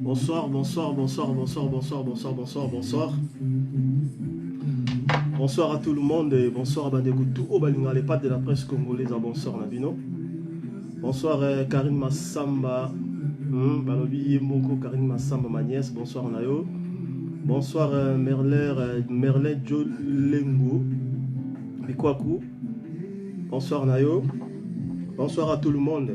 Bonsoir, bonsoir, bonsoir, bonsoir, bonsoir, bonsoir, bonsoir, bonsoir. Bonsoir à tout le monde et bonsoir à Bandegoutou, au Balinga, les pattes de la presse congolaise. Bonsoir Nabino. Bonsoir Karine Massamba, Balobi Yemoko, Karine Massamba, ma nièce. Bonsoir Nayo. Bonsoir Merlin Jolengo, Bikwaku. Bonsoir Nayo. Bonsoir à tout le monde.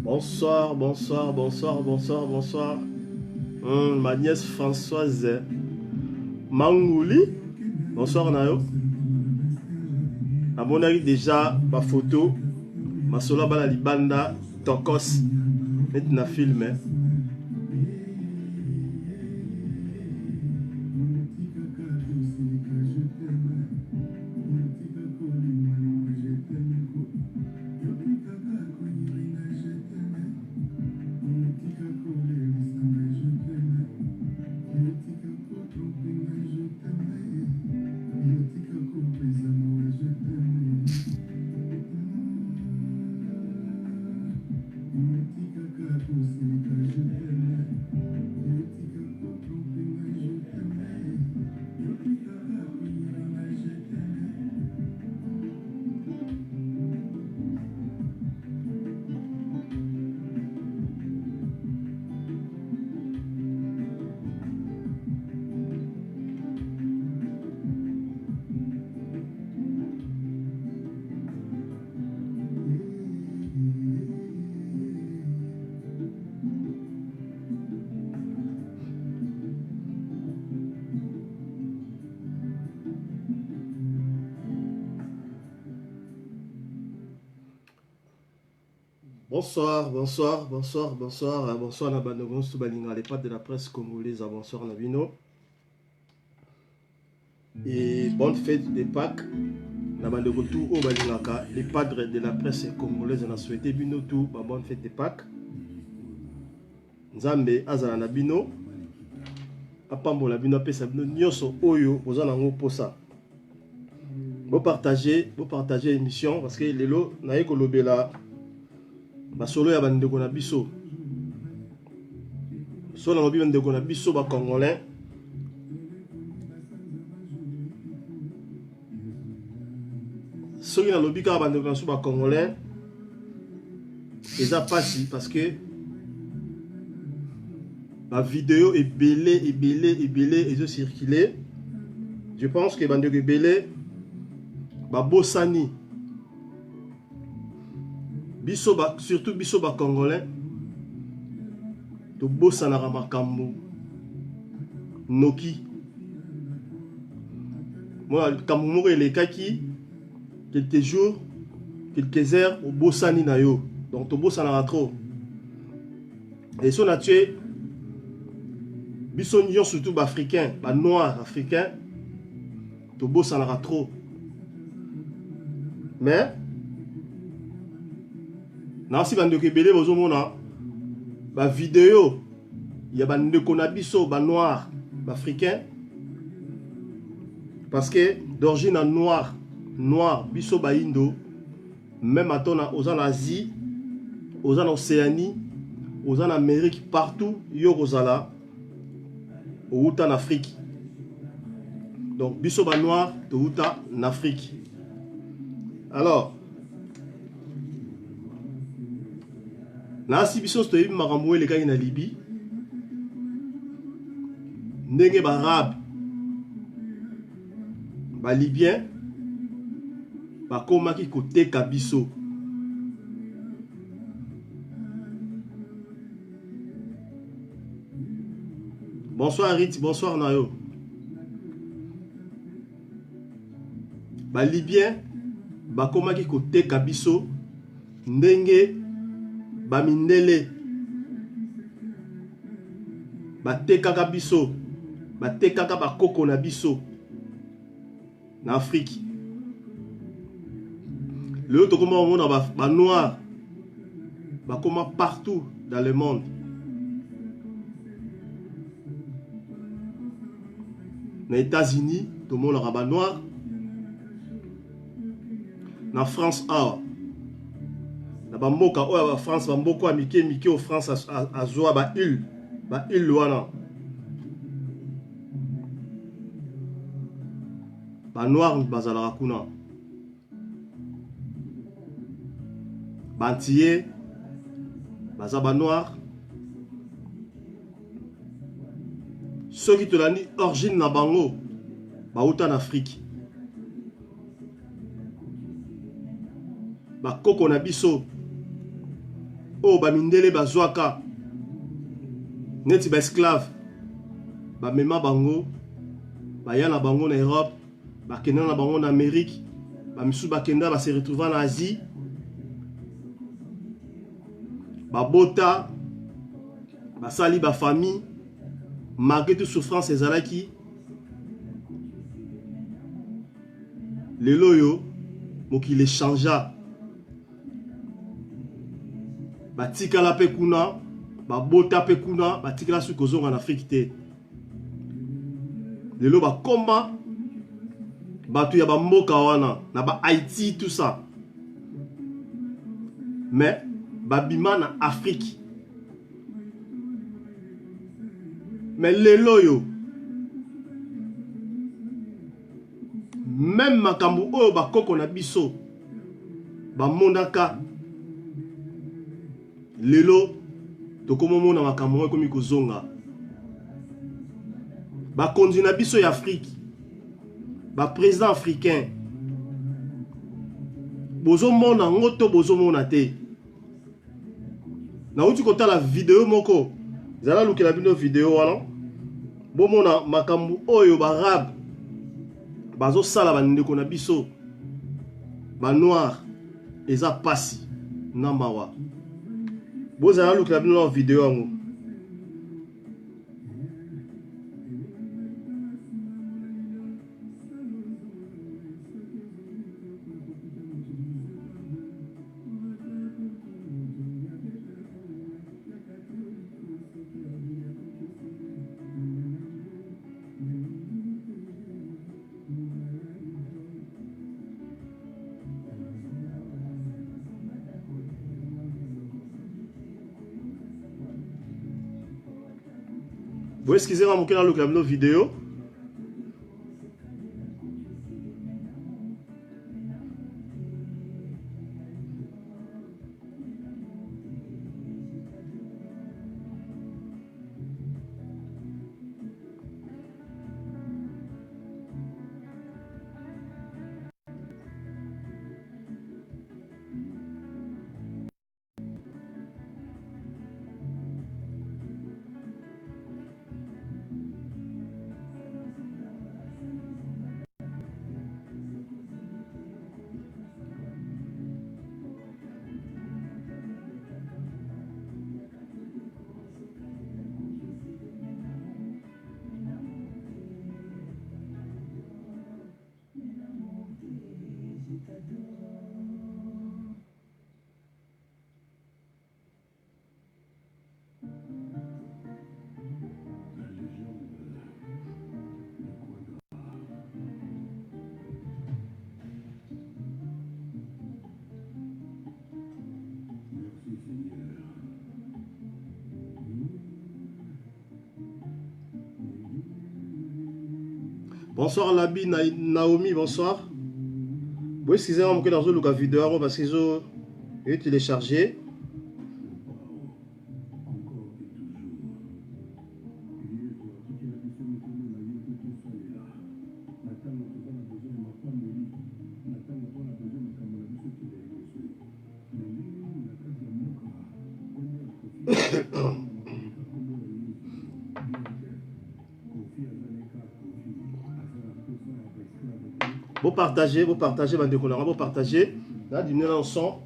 Bonsoir, bonsoir, bonsoir, bonsoir, bonsoir. Ma nièce Françoise Mangouli. Bonsoir Nayo. À mon avis déjà, ma photo, ma sola bala libanda, tokos, maintenant filmé. Bonsoir, bonsoir, bonsoir, bonsoir, bonsoir Nabandogon Soubalinga, les pattes de la presse congolaise, bonsoir Nabino. Et bonne fête de Pâques, Nabandogon tout au Balingaka, les padres de la presse congolaise, on a souhaité Bino tout, bonne fête de Pâques. Nzambe Azala Nabino, Apambo Nabino, Pesa Bino, Nyoso Oyo, Ozanango Posa. Vous partagez l'émission parce que les lots, Naïko Lobela. Basolo ya bandeko na biso so na lobi bandeko na biso ba congolais soki na lobi ka bandeko na biso ba congolais eza pasi parce que ba vidéo ebele ezo circuler. Je pense que bandeko ebele ba bosani biso ba, surtout biso ba congolais to bossa na makambo noki moi kambo elekaki quelques jours quelques heures au bossani na yo donc to bossa na trop et so na tué biso nyon surtout ba africain ba noir africain to bossa na trop mais si bandeko ebele bozomona ba vidéo ya bandeko na biso ba noir ba africain parce que d'origine noir biso ba indo même atona aux en Asie aux en Océanie aux en Amérique partout yo kozala au uta en Afrique donc biso ba noir to uta en Afrique. Alors si biso stoyi makambo ele kaki na Libye ndenge ba arabe ba libyen ba komaki koteka biso bonsoir Rit, bonsoir Nayo. Ba libyen ba komaki koteka biso ndenge bamindele batekaka biso batekaka bakoko na biso na Afrique. Le autre comment on a ba noir comment partout dans le monde. Dans les États-Unis, tout le monde a rabat noir. Dans France, dans la France, Bamboka a Mickey au France a Zoa ba il loana. Ba noir bazala rakuna. Bantier bazaba noir. Ceux qui te l'ont dit origine na bango ba uta en Afrique. Ba koko na biso. Oh ba mindele ba zwaka. Neti ba esclave. Ba mema bango. Ba ya na bango na Europe. Ba kenda na bango na Amérique. Ba misu ba kenda ba se retrouver en Asie. Ba bota. Ba sali ba famille. Malgré toute souffrance ezalaki. Le loyo. Mokili changea. Batikala pe kuna, bota pe kuna, batikala su kozonga en Afrique te. Lelo ba komba batu ya ba mboka wana, na ba Haïti tout ça. Mais babima na Afrique. Mais lelo yo même makambu oyo ba koko na biso ba mondaka lelo tokomo na makambo komi kozonga ba kondi na biso ya Afrique ba président africain bozo mona ngoto bozo mona te na uti kota la vidéo moko zala lukela bino vidéo wana bo mona makambo oyo ba rab bazo sala ba ndeko na biso ba noir eza pasi na mawa. Vous allez look la vidéo. Vous excusez-moi, mon canal, le vidéo. Bonsoir Labi, Naomi, bonsoir. Vous excusez-moi que dans une vidéo parce qu'ils ont téléchargé. Vous partagez, bande de colorants, vous partagez. Là, diminuez le son.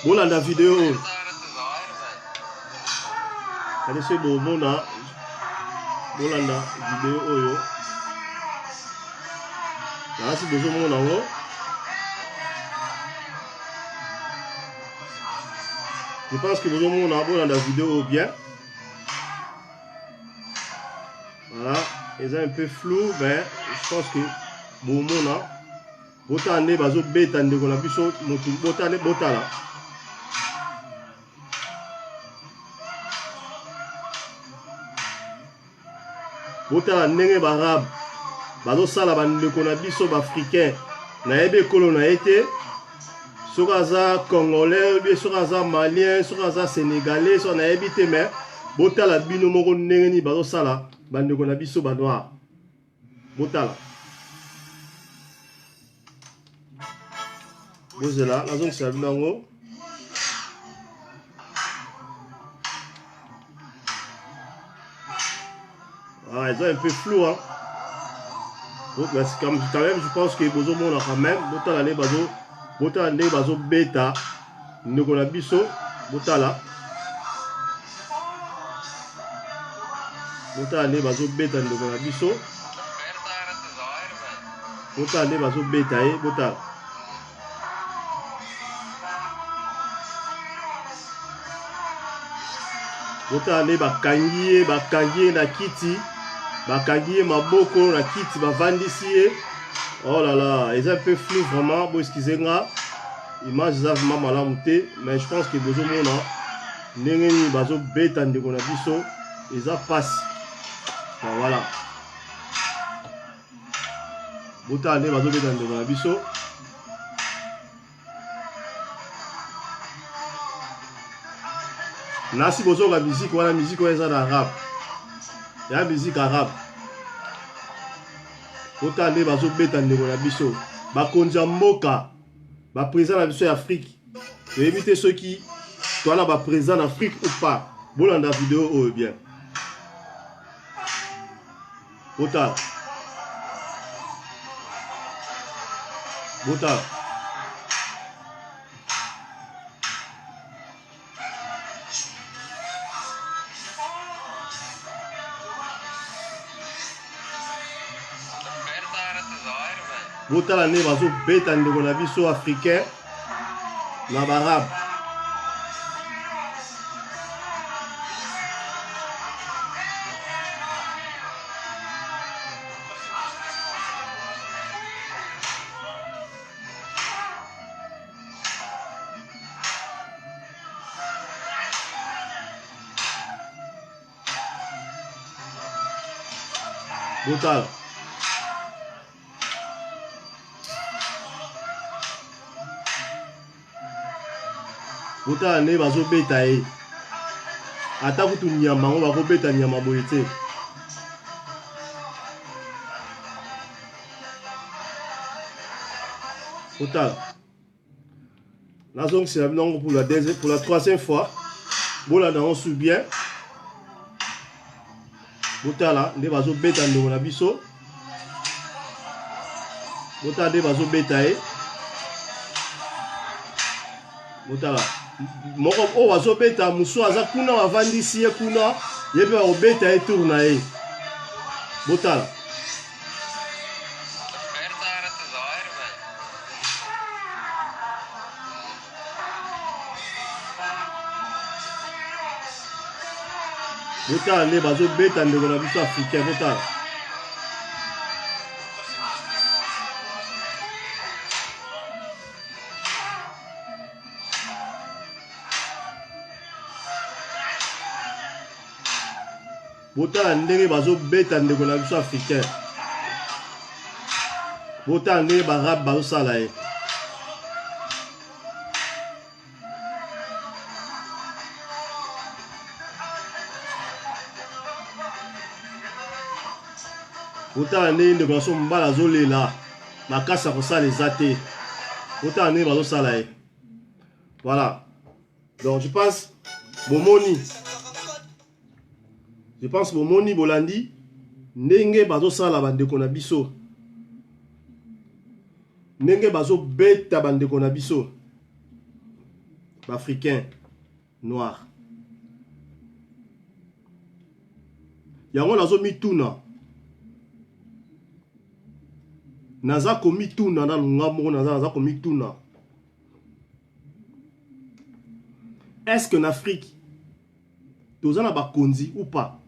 Bon, là, la vidéo. Allez, c'est bon, bon, là. bolanda vidéo oyo. Là si besoin mon nango. Je pense que besoin mon nango bolanda vidéo bien. Voilà, ils sont un peu flou, mais je pense que bon mon a botane bazo beta ndeko na biso motu botane botala. Botala ndenge barabe bazo sala bandeko na biso bafricain na yebe ekolo na ete soki aza congolais bien soki aza malien soki aza sénégalais soki na yebi te mais botala bino moko ndenge nini bazo sala bandeko na biso ba noir botala bozela nazongisa bino yango. Ah, ils sont un peu flous, hein. Donc, mais quand même, je pense que Bozo Mona quand même, Botala ne Bazo Beta, Nukona Biso, Botala. Botala ne Bazo Beta, Nukona Biso. Botala ne Bazo Beta, Botala. Botala ne Bakangie na kiti. Bakangie maboko na kiti bavandisi. Oh là là, ils sont un peu flou vraiment. Bon, excusez-moi. Image ça vraiment malamu te, mais je pense que Bozo Mona ndenge ni bazo beta ndeko na biso, ils a passe. Bon, voilà. Botala ne bazo beta ndeko na biso. Nasi bozo la musique, voilà musique ouais ça d'arabe. Il y a musique arabe. Botala ne bazo beta ndeko na biso. Bakonza mboka. Ba président de l'Afrique. Évitez ceux qui sont là, ba président d'Afrique ou pas. Bon, dans la vidéo, oh, bien. Botala. Botala. Botala ne bazo beta ndeko na biso africain na barabe. Botala. Botala ne bazo beta e. Ata kutu nyama on bako beta nyama boye te. Botala. Nazong c'est non pour la troisième fois. Bola na on sou bien. Botala ne bazo beta ndeko na biso. Botala ne bazo beta e. Botala. Moko o wazo beta muso aza kuna wavandisi ye kuna yebe obeta e tourna e. Botala. Botala ne bazo beta ndeko na biso africain botala. Botala ndenge bazo beta ndeko na biso africain. Botala ndenge barabe bazo sala ye. Botala ndenge ndeko na biso mbala azolela makasa kosala eza te. Botala ndenge bazo sala ye. Voilà. Donc je pense bomoni. Je pense que Moni Bolandi ndenge bazo sala bandeko na biso. Ndenge bazo beta bandeko na biso. Africain noir. yango nazo mituna naza ko mituna na ngambo naza ko mituna. Est-ce que en Afrique tous en a bakonzi ou pas?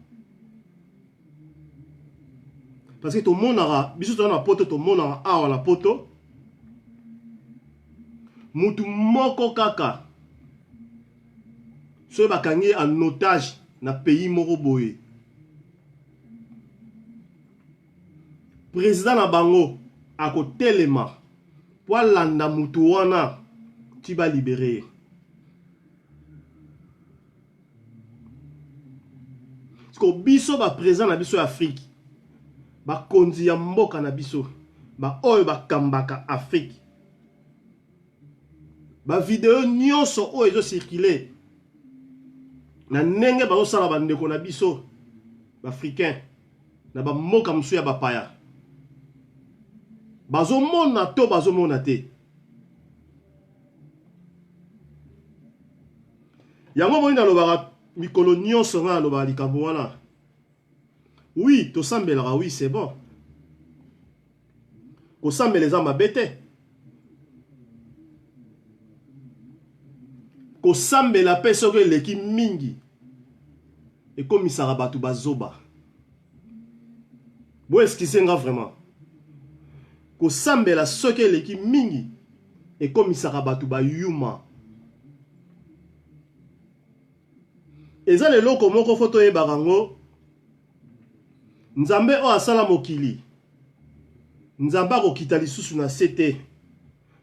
Parce que tout le monde a biso to na poto, tout le monde a awa na poto. Mutu moko kaka so bakangi en otage na pays moko boye. Président na bango ako telema po landa mutu wana ti ba libérer. Ko biso ba président na biso Afrique ba konzi ya mboka na biso ba oyo ba kambaka Afrique ba video nyonso oyo ezo circuler na ndenge ba osala ba ndeko na biso ba africain na ba mboka musu ya bapaya bazomona to bazomona te. Yango moni na lobaka mikolo nyonso nga lobaka likambo wana. Oui, to sambelaka, oui, c'est bon. Ko sambeleza mabete. Ko sambela pe soki eleki mingi. Ekomisaka bato bazoba. Bo eskise nga vraiment. Ko sambela soki eleki mingi. Ekomisaka bato bayuma. Eza leloko moko foto ye barango. Nzambe o asala mokili. Nzambe akokita lisusu na sete.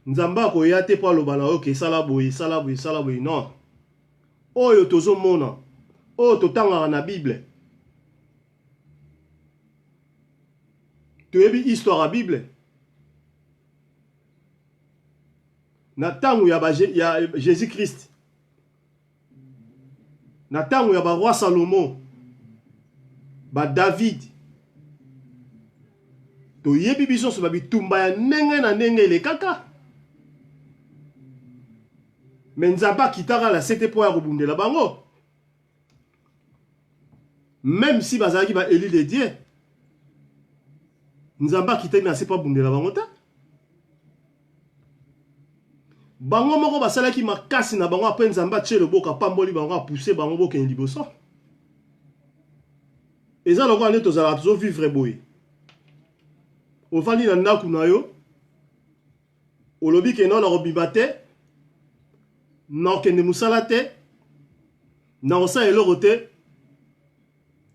Nzambe akoya te po aloba na yo ke sala boye, sala boye, sala boye. Non. Oyo tozomona. Oyo totangaka na Bible. Toyebi histoire ya Bible. Na tangu ya Jésus Christ. Na tangu ya ba roi Salomo. Ba David. Toyebi biso so ba bitumba ya ndenge na ndenge le kaka. Menzaba kitaka la sete po ya kobundela bango. Même si bazalaki ba élu de Dieu. Nzamba kitaki na se pa bundela bango ta. Bango moko basalaki makasi na bango apre nzamba tche le boka pamboli bango a pousser bango boka en liboso. Eza loko ane tozala tozo vivre boye. Ofandi na ndaku na yo. Olobi ke non na robimba te. Na okende musala te. Na osa eloko te.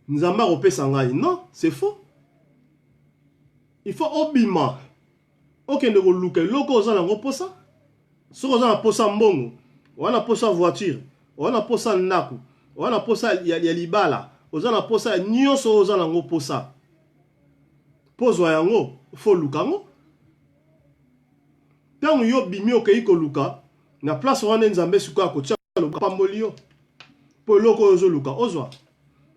Nzamba kopesa ngai. Non, c'est faux. Il faut obima. Okende koluka eloko ozala ngo posa. Soko ozala posa mbongo. Wana posa voiture. Wana posa ndaku. Wana posa ya libala. Ozala posa nyonso ozala ngo posa. Pozwa yango fo luka ngo. Tangu yo bimi okei ko luka na place wana nzambe suka ko tia luka pamboli yo. Po loko ozo luka ozwa.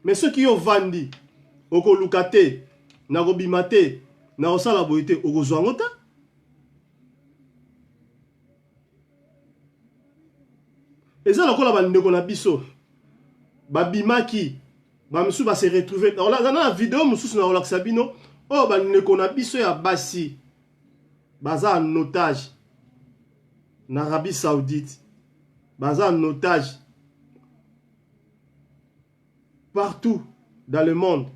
Mais ceux qui yo vandi oko luka te na ko bima te na osala boyete okozwa ngo ta. Eza lokola bandeko na biso babimaki bamisu ba se retrouver na vidéo mususu na olakisa bino o bandeko na biso ya basi baza en otage na Arabie Saoudite, baza en otage partout dans le monde,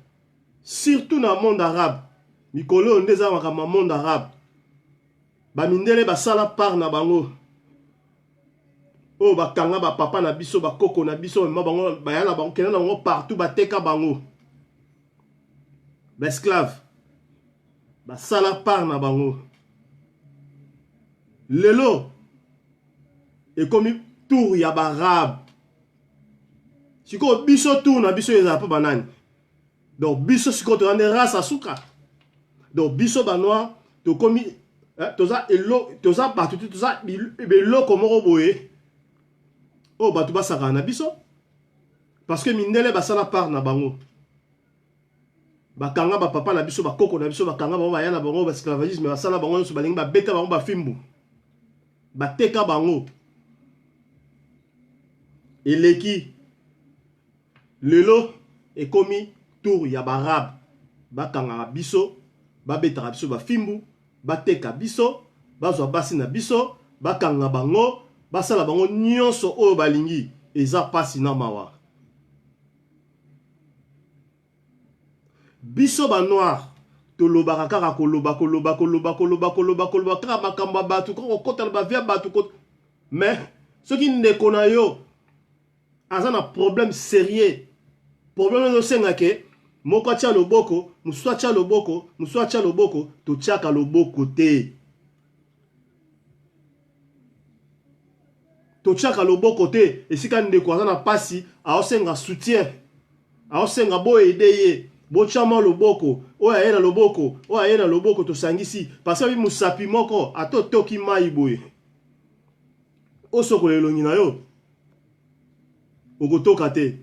surtout dans le monde arabe. Mikolo ndeza makama monde arabe bamindele basala part na bango. Oh, bakanga ba papa na biso ba koko na biso ma bango bayana bango kena bango partout bateka bango. Ba esclave. Ba sala part na bango. Lelo e komi tour ya barab. Siko biso tour na biso yeza pa banani. Donc biso siko to ande race asuka. Donc biso banois to komi toza elo toza partout toza belo komoro boye. Oh, batu basaka na biso. Parce que mindele basala part na bango. Bakanga ba papa na biso, ba koko na biso, bakanga bango ba yana bango, ba esclavagisme, basala bango so balingi ba beta bango ba fimbu. Bateka bango. Eleki lelo ekomi autour ya barabe bakanga biso babetaka biso bafimbu bateka biso bazwa basi na biso bakanga bango basala bango nyonso oyo balingi eza pasi na mawa biso ba noir tolobaka kaka koloba kaka makambo bato kaka kotala bavia bato mais soki ndeko na yo aza na problème sérieux problème osenga ke moko atia loboko mosusu atia loboko mosusu atia loboko totiaka loboko te totiaka loboko te esika ndeko aza na pasi aosenga soutien aosenga boyede ye bochama loboko oyo aye na loboko oyo aye na loboko tosangisi parce que musapi moko atotoki mai boye osokola elongi na yo okotoka te.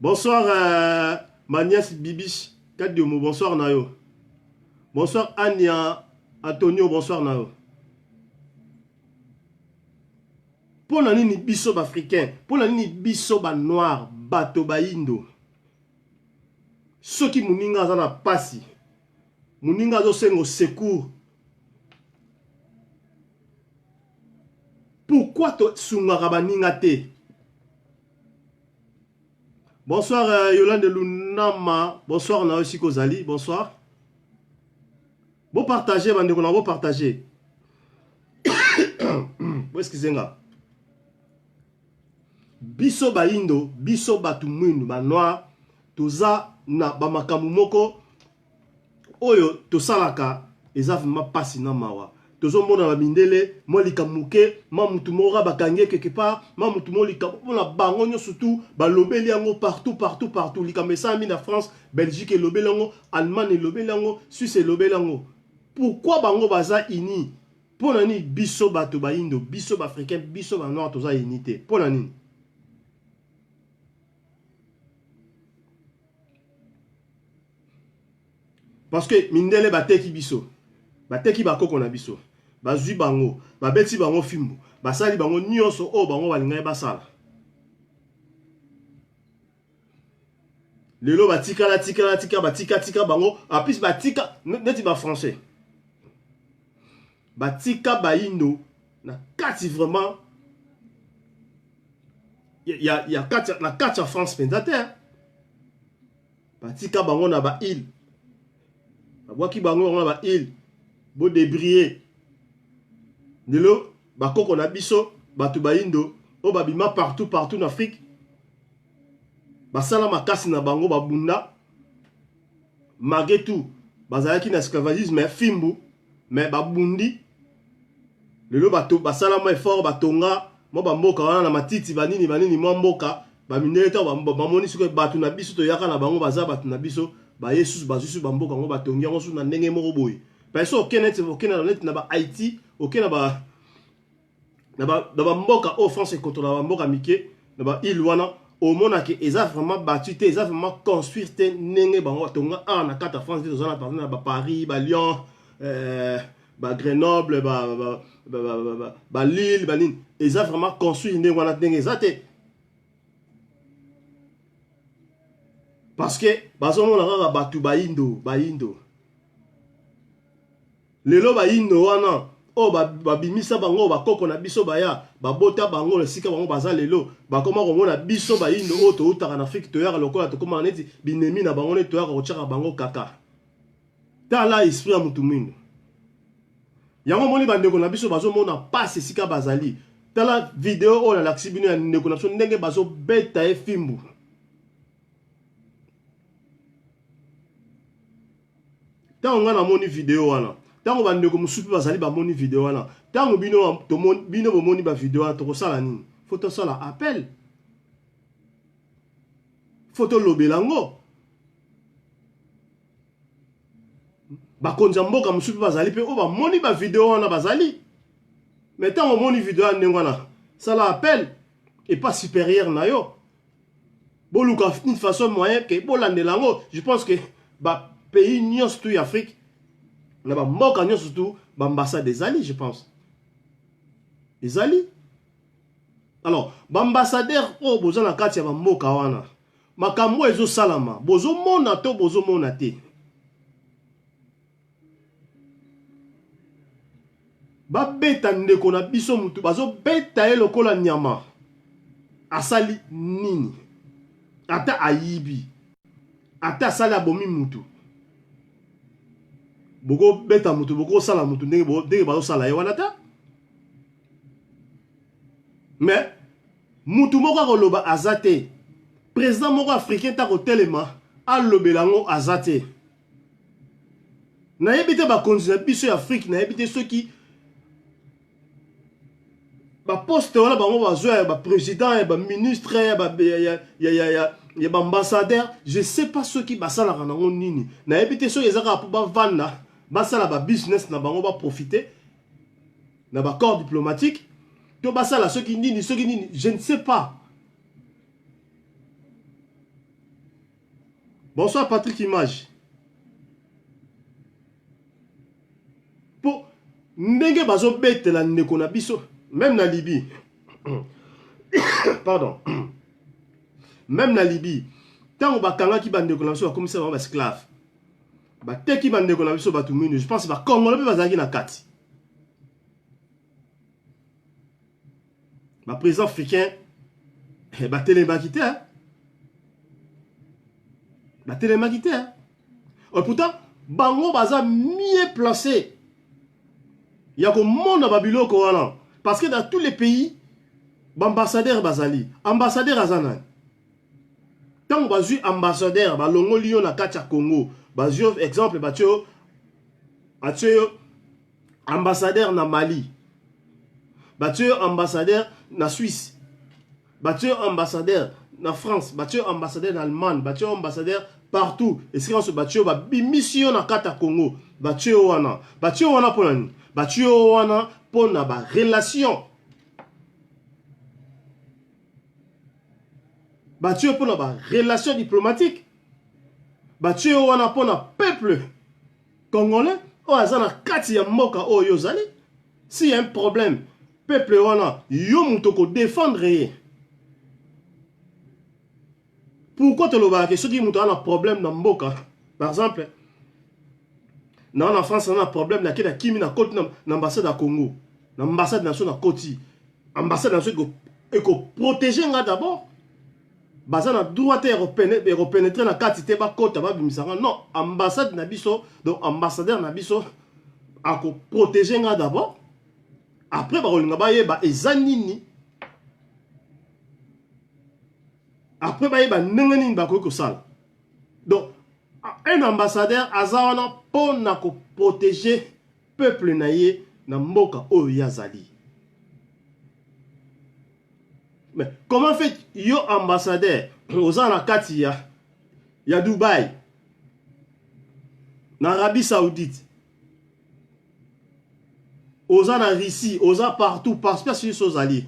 Bonsoir ma nièce Bibiche Kadiomo, bonsoir Nayo. Bonsoir Ania Antonio, bonsoir Nayo. Pour la nini biso africain, pour la nini biso ba noir, bato ba indo. Ceux qui muninga za na pasi. Muninga zo sengo secours. Pourquoi to sungara ba ninga te? Bonsoir Yolande Lunama, bonsoir Naoshi Kozali, bonsoir. Bon partager, bandeko na bon partager. Bon excusez-moi. Biso ba indo, biso batu mwindu ba noir, toza na ba makamu moko oyo tosalaka eza vraiment pasi na mawa. Tozo mona ba mindele, molika muke, mamutu mora bakange quelque part, mamutu molika na bango nyo surtout ba lobeli yango partout. Lika mesa mi na France, Belgique et lobeli yango, Allemagne et lobeli yango, Suisse et lobeli yango. Pourquoi bango baza ini? Pona ni biso bato ba indo, biso ba africain, biso ba noir toza unité. Pona ni? Parce que mindele bateki biso. Bateki bakoko na biso. Bazui bango, babeti bango fimbu, basali bango nyonso o bango balingai basala. Lelo batika bango, apis batika neti ba français. Batika ba indo na kati vraiment ya kati na kati France pendateur. Batika bango na ba île. Babwaki bango na ba île. Bo débrier. Lelo bakoko na biso batu ba indo o babima partout en Afrique. Basala makasi na bango babunda. Malgré tout, bazalaki na esclavagisme fimbu mais babundi. Lelo bato basala mo effort batonga mo bamboka wana na matiti banini mo mboka ba mineta bamoni siko batu na biso to yaka na bango baza batu na biso ba Yesus bazusu bamboka ngo batongi ngo su na ndenge moko boye. Parce que na net na ba Haïti, na ba mboka au France et contre la mboka mike, na ba île wana au mona ke eza vraiment battu te, eza vraiment construire te ndenge bango tonga na kata France de zona par na ba Paris, ba Lyon, ba Grenoble, ba Lille, ba Nîmes, eza vraiment construire ndenge wana ndenge eza te. Parce que bazo mona kaka batu ba indo. Lelo ba indo wana o babimisa bango bakoko na biso baya babota bango lesika bango baza lelo bakoma komona biso ba indo o to utaka na Afrique to yaka lokola to koma neti binemi na bango ne to yaka kochaka bango kaka. Tala esprit ya mutu mwindu. Yango moni bandeko na biso bazo mona passe esika bazali. Tala video o la laksibino ya ndeko na biso ndenge bazo beta e fimbu. Tango nga na moni video wana. Tango bandeko musupi bazali ba moni video wana. Tango bino bomoni ba video wana toko sala nini? Faut sala appel. Faut lobelango. Ba konza mboka musupi bazali pe o ba moni ba video wana bazali. Mais tango moni video wana ndengwana sala appel et pas supérieur na yo. Boluka une façon moyen que bolandelango, je pense que ba pays nyons tout Afrique na ba mboka nyons surtout ba ambassade des alliés je pense. Les alliés. Alors, ba ambassadeur o boza na kati ya ba mboka wana. makambo ezo salama bozo mona to bozo mona te ba beta ndeko na biso mutu bazo beta lokola nyama asali nini ata ayibi ata asali abomi mutu boko beta mutu boko sala mutu ndenge bazo sala ye wana ta mais mutu moko akoloba azate président moko africain ta kotelema alobelango azate na yebite ba continent biso ya Afrique na yebite ceux qui ba poste wana bango bazwa ba président ba ministre ba ambassadeur je sais pas ceux qui basala kanango nini na yebite ceux ezaka pour ba vanda basala ba business na bango ba profiter na ba corps diplomatique to basala ceux qui nini je ne sais pas. Bonsoir Patrick Image. Pour ndenge bazo bete la ndeko na biso même na Libye. Pardon. Même na Libye. Tant bakanga ki bandeko na biso comme ça ba esclave. Ba teki bandeko na biso batu minu, je pense ba Congolais bazaki na kati. Ba président africain ba télémakité hein. La télémakité. Hein? Et pourtant, bango baza mieux placé. Il y a comme monde à Babylone. Parce que dans tous les pays, ambassadeur bazali, ambassadeur azanan. Tant que bazu ambassadeur, balongo lion na katia Congo, bazu exemple batio ambassadeur na Mali, batio ambassadeur na Suisse, batio ambassadeur na France, batio ambassadeur en Allemagne, batio ambassadeur partout. Et si on se batio ba mission na kata Congo, batio wana pour nani? Batio wana pour na ba relation. Batio pour na ba relation diplomatique. Batio wana pour na peuple congolais o azana kati ya mboka o yozali. Si y a un problème, peuple wana yo mutoko défendre ye. Pourquoi te le ceux qui ont un problème dans Mboka, par exemple, dans la France, on a un problème dans l'ambassade à Congo, l'ambassade nationale à Koti, l'ambassade nationale et qu'on protège d'abord. Bazan a droit de repénétrer la carte de Côte, non, ambassade Nabiso, donc ambassadeur Nabiso, a protéger d'abord. Après, on va y avoir des années. Après, il y a un donc, un ambassadeur azawana pour protéger le peuple naïe na mboka o yazali. Mais comment fait yo ambassadeur aux anakati ya Dubaï, en Arabie Saoudite, aux en Russie, aux partout, parce que c'est aux alliés.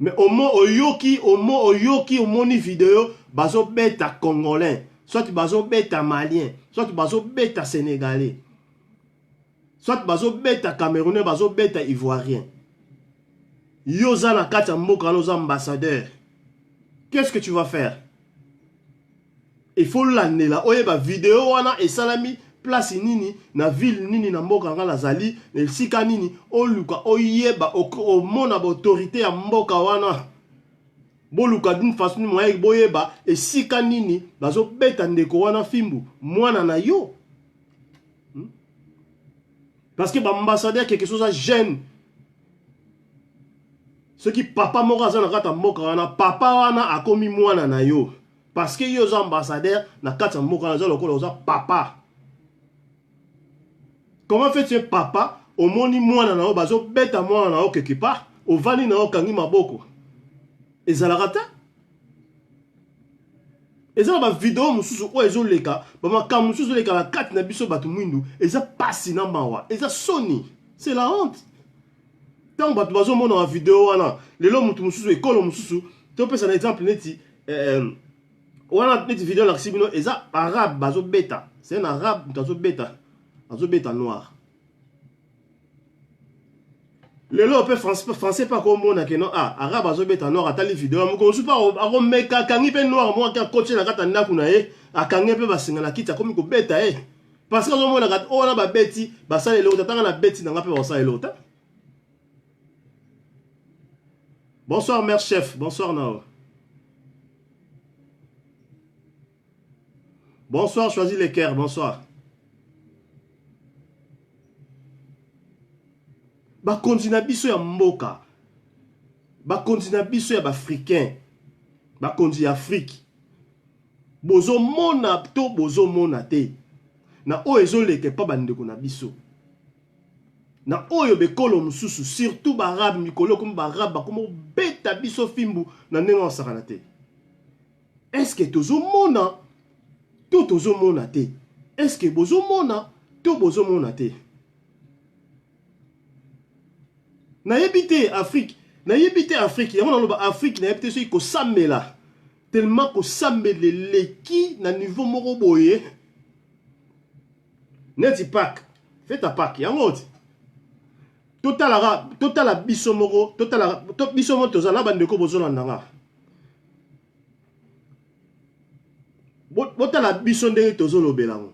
Mais au moins, au moni vidéo, bazo beta congolais, soit bazo beta malien, soit bazo beta sénégalais, soit bazo beta camerounais, bazo beta ivoirien. Yoza na kata mboka nos ambassadeurs. Qu'est-ce que tu vas faire? Il faut l'année là. Oye ba vidéo wana et salami place nini na ville nini na mboka ngala zali ne sika nini oluka oyeba o mona ba autorité ya mboka wana boluka d'une façon moyen boyeba et sika nini bazo beta ndeko wana fimbu mwana na yo parce que ba ambassadeur quelque chose à gêne ce qui papa moko za na kata mboka wana papa wana akomi mwana na yo parce que yo ambassadeur na kata mboka wana za lokola oza papa. Comment fait-tu papa au moni mwana na o bazo beta mwana na o quelque part au vani na o kangi maboko ezalaka. Eza ba vidéo mususu o ezo leka ba makamu mususu leka la kati na biso batu mwindu eza pasi na mawa eza soni, c'est la honte. Tant batu bazo mona na vidéo wana lelo mutu mususu ekolo mususu to pesa na exemple neti wana neti vidéo la kisibino eza arabe bazo beta, c'est un arabe bazo beta noir. Le lot pe français pas comme on a que non ah arabe azobeta nord atali vidéo mo ko super a meka kangi pe noir mo ka coach na kata ndaku na e akangi pe basinga na kita komi ko beta e parce que on a kat on a ba beti ba sala le otanga na beti na ngape ba sala le ota. Bonsoir mère chef, bonsoir Nao. Bonsoir choisis les cœurs, bonsoir. Ba kontina biso ya mboka. Ba kontina biso ya ba africain. Ba konti Afrique. Bozo mona to bozo mona te. Na o ezoleke pa bandeko na biso. Na oyo bekolo mususu surtout ba arabe mikolo comme ba arabe comme beta biso fimbu na ndenge osakana te. Est-ce que tozo mona to tozo mona te? Est-ce que bozo mona to bozo mona te? Na yebite Afrique, na yebite Afrique, yango na loba Afrique na yebite so ko sambela. Tellement ko sambele leki na niveau moko boye. Neti pack, fais ta pack yango oti. Total biso moko, total biso moko tozala bandeko bozona nanga. Botala biso ndenge tozolo belango.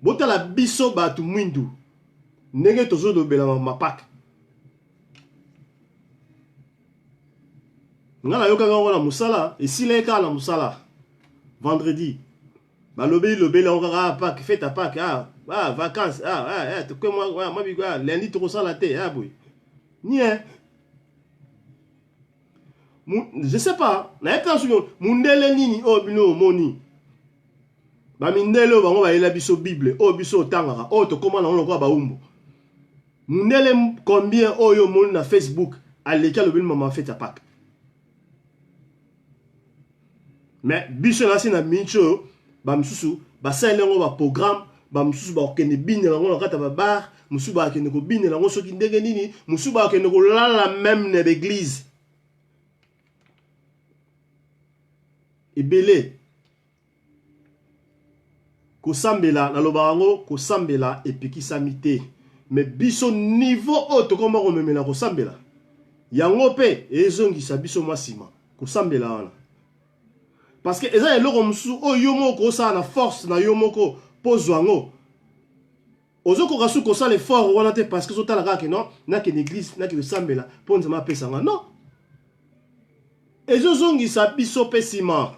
Botala biso batu mwindu. Ndenge tozolo belango mapak. Ngala yoka ngala na musala, esila eka na musala. Vendredi. Ba lobe la on pack, fais ta pack vacances que moi bigo lundi to sala te boy. Nie. Je sais pas, na eta sur mundele nini o bino moni. Ba mindele bango ba ela biso Bible, o biso tangara, o to comment na on ko ba umbo. Mundele combien oyo moni na Facebook, aleka lobe maman fait ta pack. Mais biso na sina mincho ba msusu ba sale ngo ba programme ba msusu ba okende bine ngo na kata ba bar msusu ba okende ko bine ngo soki ndenge nini msusu ba okende ko lala même na l'église ebele ko sambela na loba ngo ko sambela epikisami te mais biso niveau auto koma ko memela ko sambela yango pe ezongisa biso masima ko sambela wana. Parce que eza eloko musu o yomoko sa na force na yomoko pozwango. Ozoko kasu ko sa l'effort wana te parce que so tala ka non na ke l'église na ke sambela ponza ma pesa nga non. Ezo zongi sa biso pesima.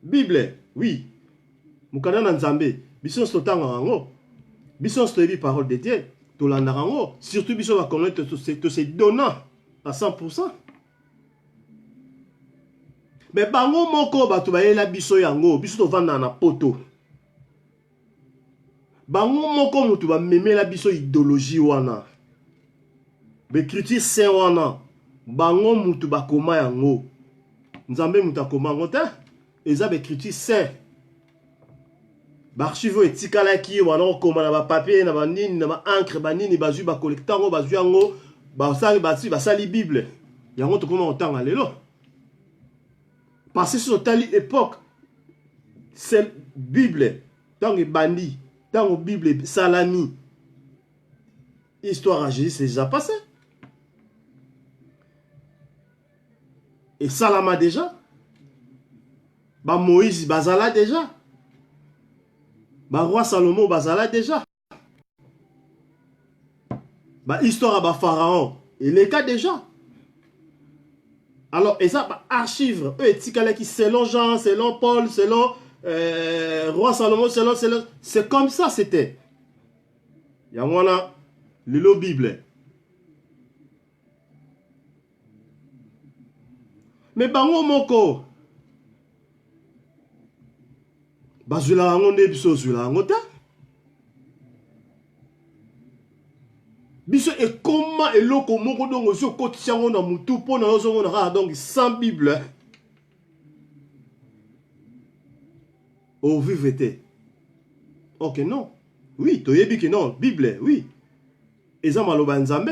Bible, oui. Mukana na Nzambe, biso stotanga ngo. Biso stobi parole de Dieu, to la narango, surtout biso va connaître to se donnant à 100%. Mais bango moko batu ba yela biso yango, biso to vanda na poto. Bango moko mutu ba memela biso idéologie wana. Be critique saint wana. Bango mutu ba koma yango. Nzambe mutu akoma ngo te. Eza be critique saint. Ba archive etikala ki wana koma na ba papier na ba nini na ba encre ba nini ba zu ba collectango ba zu yango. Basali Bible. Yango to comment otanga lelo. Parce que sur telle époque, c'est Bible, tant que bandi, tant que Bible salami. Histoire à Jésus, c'est déjà passé. Et Salama déjà. Ba Moïse Bazala déjà. Ba roi Salomon Bazala déjà. Bah, histoire à bah, Pharaon. Et les cas déjà. Alors, et ça, bah, archive. Qui selon Jean, selon Paul, selon Roi Salomon, selon. C'est comme ça, c'était. Il y a voilà, le Bible. Mais bango moko. Bah, je la rangonde, biso, je la rangonde. Biso et comment et loko moko dongo so kotisango na mutu po na zo na donc sans Bible. Oh vivete. OK non. Oui, toyebi que non, Bible, oui. Eza maloba nzambe.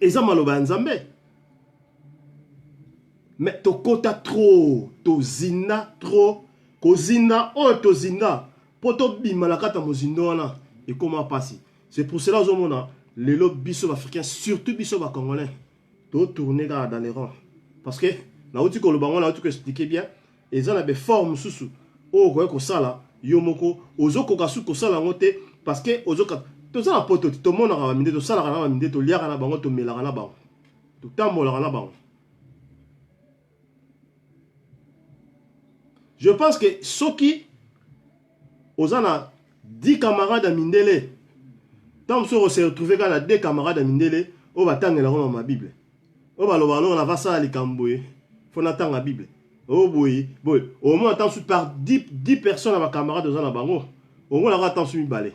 Eza maloba nzambe. Mais tokota trop, tozina trop, kozina, oh tozina, poto bimalakata mozindona, et comment passer. C'est pour cela, que les lobes biso africains, surtout biso congolais, to tourner dans les rangs. Parce que, na outi ko le bango, na outi ko expliquer bien, et ça na be forme sous oh quoi ko sala, yomoko, ozo kokasu ko sala ngote, parce que ozo ka, to ça na poto, to mona ka minde, to sala ka na minde, to liaka na bango, to melaka na bango, to tambola na bango. Je pense que ceux qui ont 10 camarades à Mindele, tant que se retrouver quand il y a 2 camarades à Mindele, on va attendre la Bible. On va va ça à l'Ikamboué. Il faut attendre la Bible. Oh boy, boy. Au moins, attends par 10 personnes à ma camarade dans la bango. Au moins, on va attendre sur une balai.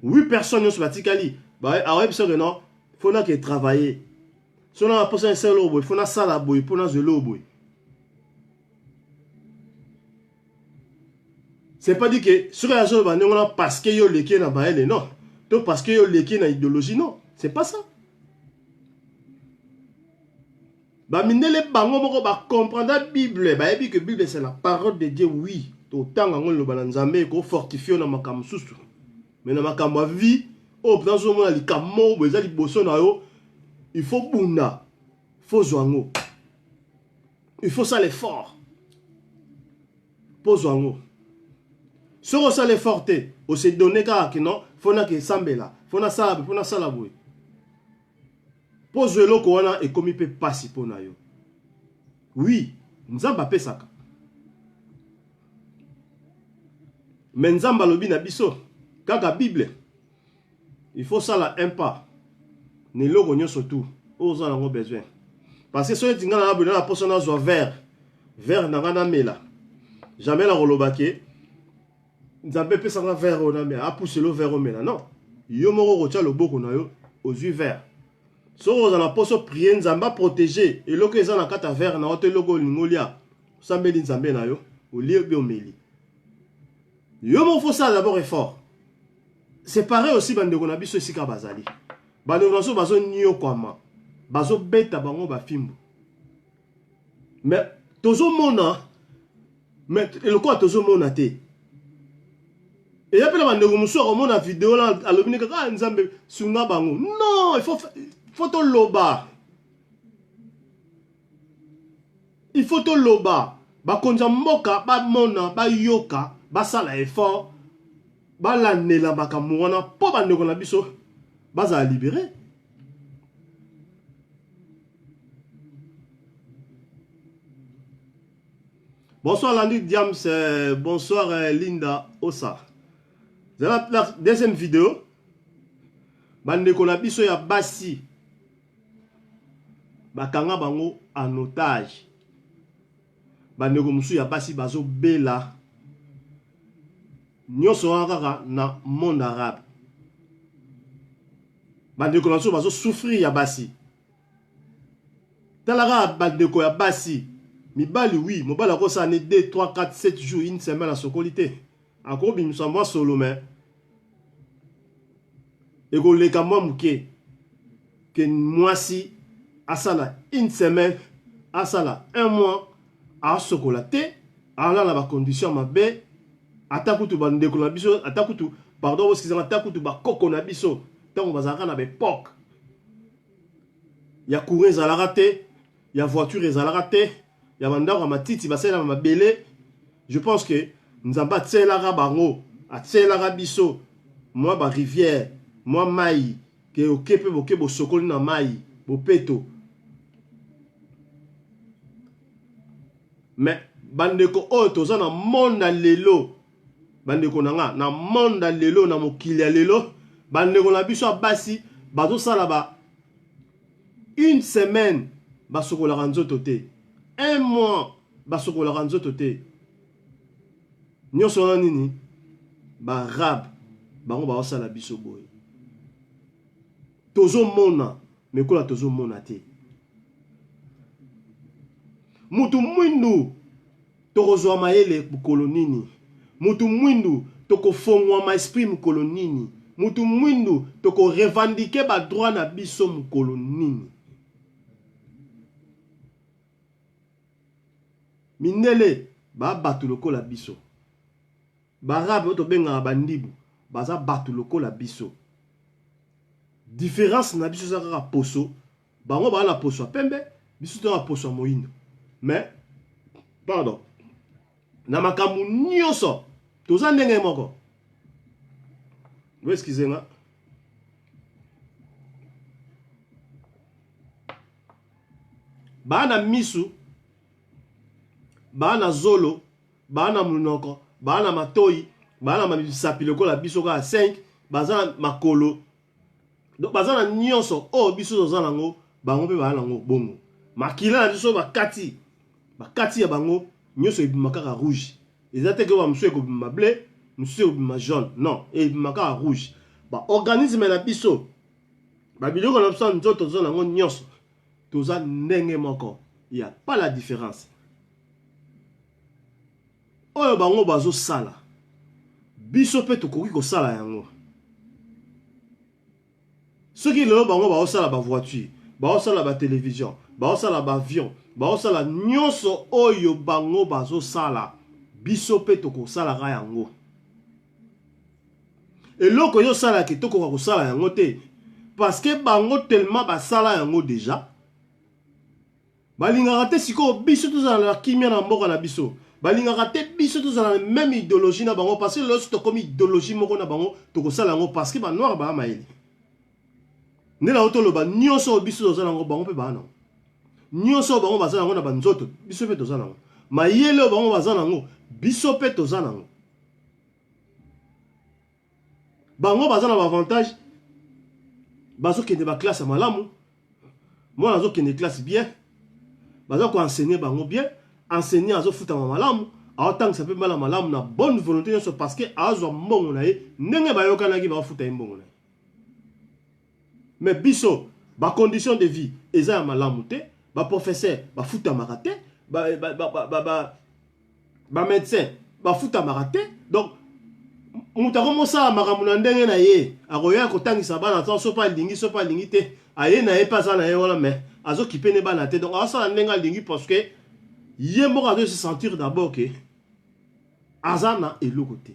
8 personnes sur la Tikali. Bah, à web, c'est non. Il faut que travailler. Si on a posé un seul boy, il faut ça la boy, il faut de l'eau boy. C'est pas dit que sur la zone parce que yo leki na baele non, donc parce que yo leki na idéologie non, c'est pas ça. Ba minele bango moko ba comprendre la Bible, ba yebi que Bible c'est la parole de Dieu oui, to tanga ngolo ba nzambe ko fortifier na makambo susu. Mais na makambo vie, oh dans ce moment li kamo beza li boso na yo, il faut bunda, faut zwango. Il faut ça l'effort. Pour zwango. Si on s'est forté, on s'est donné car non, faut na que sambela, faut na sala boy. Pose le koana et comme il peut passer pour na yo. Oui, nzamba pesaka. Mais nzamba lobi na biso, kaka Bible. Il faut ça là un pas. Ne logo nyo surtout, aux en besoin. Parce que si tu ngana na la personne zo vert na ngana mela. Jamais la rolobake. Nzambe pe sanga vert on a mais a pousser le vert au mena non. Yo moko rocha le boko na yo aux yeux verts. So on a poso prier nzamba protéger et loko eza na kata vert na hotel logo lingolia. Sambeli nzambe na yo au lieu bi omeli. Yo mo faut ça d'abord effort. C'est pareil aussi bande ko na biso sika bazali. Bande ko so bazo nyo kwama. Bazo beta bango ba fimbo. Mais tozo mona mais le quoi tozo mona te. Et puis là, on a une vidéo là, à l'obéni, nzambe sunga bango. Non, il faut te loba. Il faut te loba. Ba konja moka, ba mona, ba yoka, ba sala effort, ba la nela ba kamwana, po ba ndeko na biso, ba za libéré. Bonsoir Landy Diams, bonsoir Linda Ossa. La deuxième vidéo, bande ko na biso ya basi bakanga bango en otage. Bande ko musu ya basi bazo bela nyoso kaka na monde arabe. Bande ko na so bazo souffrir ya basi. Talara bande ko ya basi mibali oui, mobala ko sa ne 2 3 4 7 jours une semaine à sokolité. Encore bien nous moi solo mais et go le kamwa muke que moi si asala une semaine asala un mois à sokolaté ala la ba condition mabe atakutu bande ko na biso atakutu pardon parce qu'ils ont atakutu ba koko na biso tant bazaka na be pok ya courir za la raté ya voiture za la raté ya bandako matiti basela mabele. Je pense que nzamba tsela bango atsela biso moi ba rivière moi mai que okepe boke bo sokoli na mai bo peto mais bandeko oto za na monde lelo bandeko nanga na monde lelo na mokili lelo bandeko na biso basi bazo sala ba une semaine basokola nzoto te un mois basokola nzoto te nyoso na nini ba rab bango ba osala biso boy tozo mona mais kola tozo mona te mutu mwindu tokozwa mayele kolonini mutu mwindu tokofongwa ma esprit mukolonini mutu mwindu toko revendiquer ba droit na biso mukolonini Minele, ba batu loko la biso. Barabe to benga bandibu, baza batu loko la biso. Différence na biso zaka poso, bango ba na poso pembe, biso to na poso moyindo. Mais pardon. Na makamu nyonso, toza ndenge moko. Vous excusez-moi. Bana misu, bana zolo, bana munoko, bana matoi, bana mamisapi lokola biso ka 5, bazana makolo. Donc bazana nyonso o biso toza nango, bango pe bana nango bongo. Makila na biso bakati ya bango nyonso ebimaka rouge. Ezate ke wa mso ko bima bleu, mso ko bima jaune. Non, ebimaka rouge. Ba organisme na biso ba biloko na biso nzoto toza nango nyonso. Toza ndenge moko. Il n'y a pas la différence. Oyo bango bazo sala. Biso pe tokoki ko sala yango. Soki lelo bango bazo sala ba voiture, bazo sala ba télévision, bazo sala ba avion, bazo sala nyonso oyo bango bazo sala. Biso pe toko sala ga yango. Eloko yo sala ki toko ko sala yango te. Parce que bango tellement ba sala yango déjà. Balingaka te siko biso tozala na kimia na mboka na biso. Balingaka te biso tozala na même idéologie na bango parce que lorsque to comme idéologie moko na bango tokosala yango parce que ba noir ba maïli. Nela otoloba nyonso biso tozala yango bango pe ba na. Nyonso bango bazala yango na banzoto biso pe tozala yango. Mayele bango bazala yango biso pe tozala yango. Bango bazala na avantage bazo kende ba classe malamu. Moi nazo kende classe bien. Bazo ko enseigner bango bien, enseigner azo futa malamu, autant que ça peut mal malamu na bonne volonté parce que azo mbongo na ye, ndenge ba yokana ki ba futa mbongo na. Mais biso, ba condition de vie, eza malamu te, ba professeur, ba futa makate, ba médecin, ba futa makate. Donc mutako mosa makamu na ndenge na ye, akoya ko tangisa bana so pa lingi te, aye na ye pas na ye wala mais azo kipene bana te. Donc asa ndenga lingi parce que yembo ka se sentir d'abord que azana eloko te.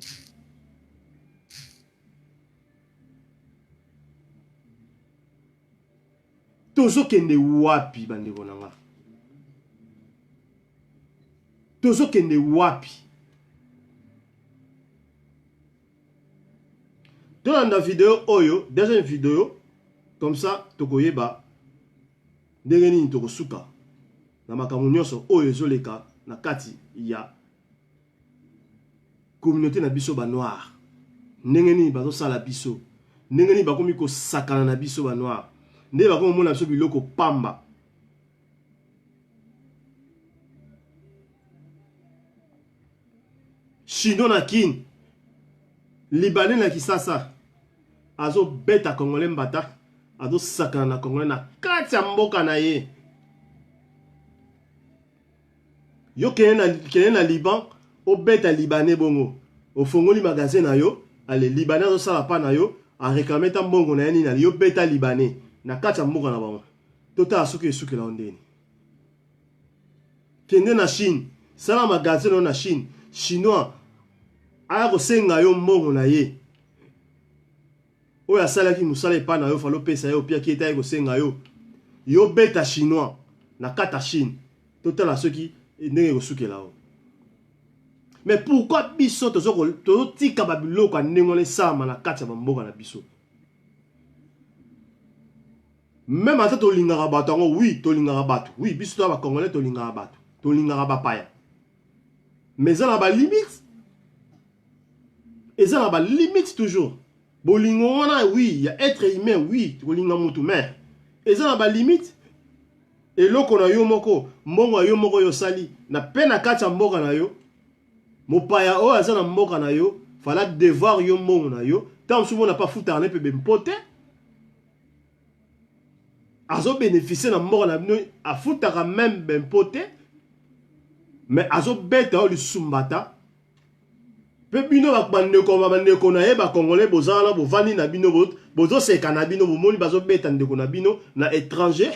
Tozo kende wapi bandeko nanga. Tozo kende wapi. Dans la vidéo oyo, deuxième vidéo comme ça tokoyeba ndenge nini tokosuka na makambo nyonso oyo ezoleka na kati ya communauté na biso ba noir. Ndenge nini bazo sala biso, ndenge nini bakomi ko sakana na biso ba noir, ndenge bakomi mona biso biloko pamba. Chino na kin, Libanais na Kisasa, azo beta Congolais mbata, azo sakana na Congolais na kati ya mboka na ye. Yo kene na Liban, o beta Libanais bongo. O fongoli magasin na yo, ale Libanais azo sala pa na yo, a réclamer ta mbongo na ye na yo beta Libanais. Na kati ya mboka na bango. Tota asuke la ondeni. Kende na Chine, sala magasin na Chine, Chinois, aya kosenga yo mbongo na ye. Oyo asalaki musala epa na yo falo pesa yo pia kieta ye kosenga yo. Yo beta Chinois na kata Chine. Totala soki ndenge kosukela yo. Mais pourquoi biso tozo tika babiloko ndengole sama na kati ya mboka na biso? Même ata tolingaka bato yango, oui, tolingaka bato. Oui, biso to ba Congolais tolingaka bato. Tolingaka bapaya. Mais ça na ba limite. Et ça na ba limite toujours. Bolingo wana, oui, il y a être humain, oui, tolinga mutu mais. Et ça na ba limite. Et loko na yo moko, mbongo yo moko yo sali, na pena kati mboka na yo. Mopaya o aza na mboka na yo, fala devoir yo mbongo na yo. Tant souvent na pas fouta na pe bempote. Azo bénéficier na mboka na bino, a fouta ka même bempote. Mais azo beta o li sumbata. Pe bino bandeko na ye ba Congolais bozala bovandi na bino bozo seka na bino bomoni bazo beta ndeko na bino na étranger.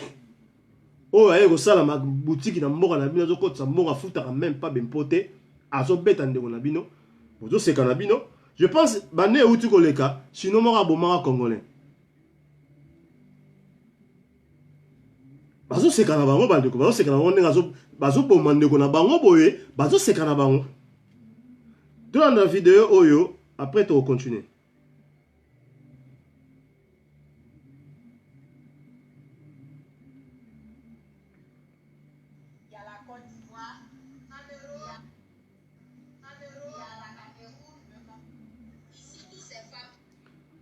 Oh, aye, ça ma boutique na mboka na bino, zoko sa mboka futa même pas bempote, azo beta ndeko na bino, bozo se kanabino. Je pense, bané ou tu koleka, sinon mora bomara congolais. Bazo se kanabango bandeko, bazo se kanabango nengazo, bazo bomandeko na bango boye, bazo se kanabango. Dans la vidéo oyo, après tu vas continuer.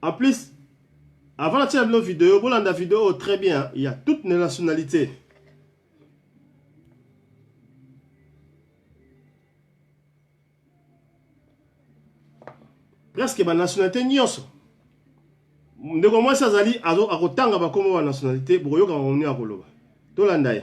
En plus, avant la vidéo, pour la vidéo, très bien, il y a toutes les nationalités. Presque ma nationalité nyonso. Ndeko moi ça zali akotanga ba komo ba nationalité pour yoka on a koloba. To landaye.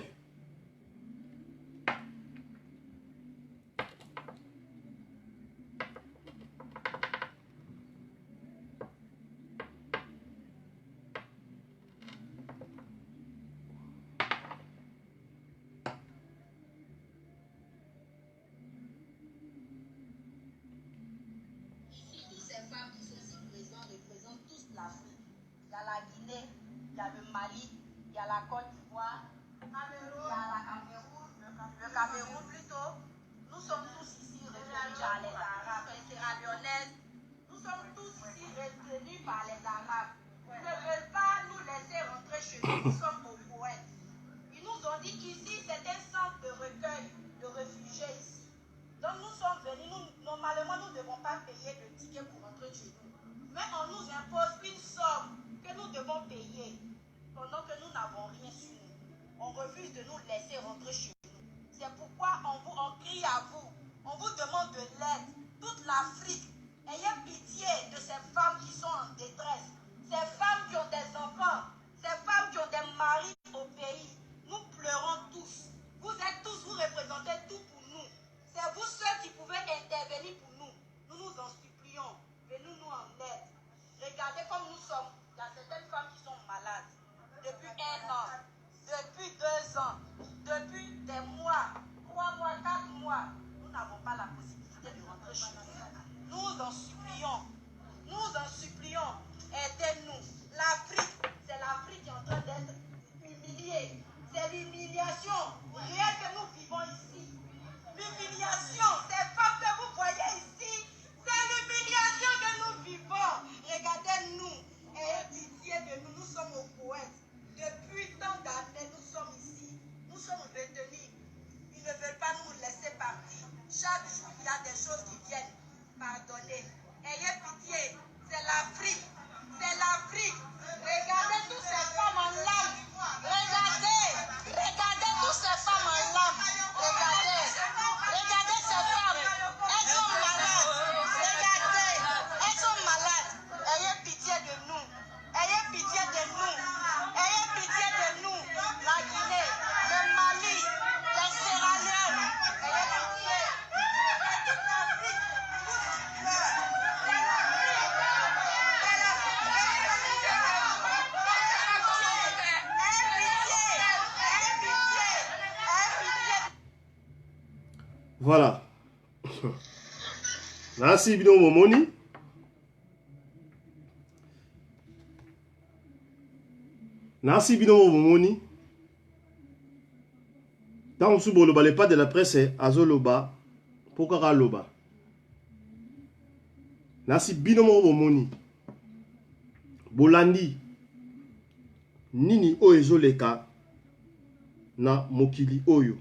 Voilà. Merci bino momoni. Merci bino momoni. Dans le sous-boloba, les pas de la presse, azoloba, pokara loba. Merci bino momoni. Bolandi. Nini o ezoleka na mokili oyo.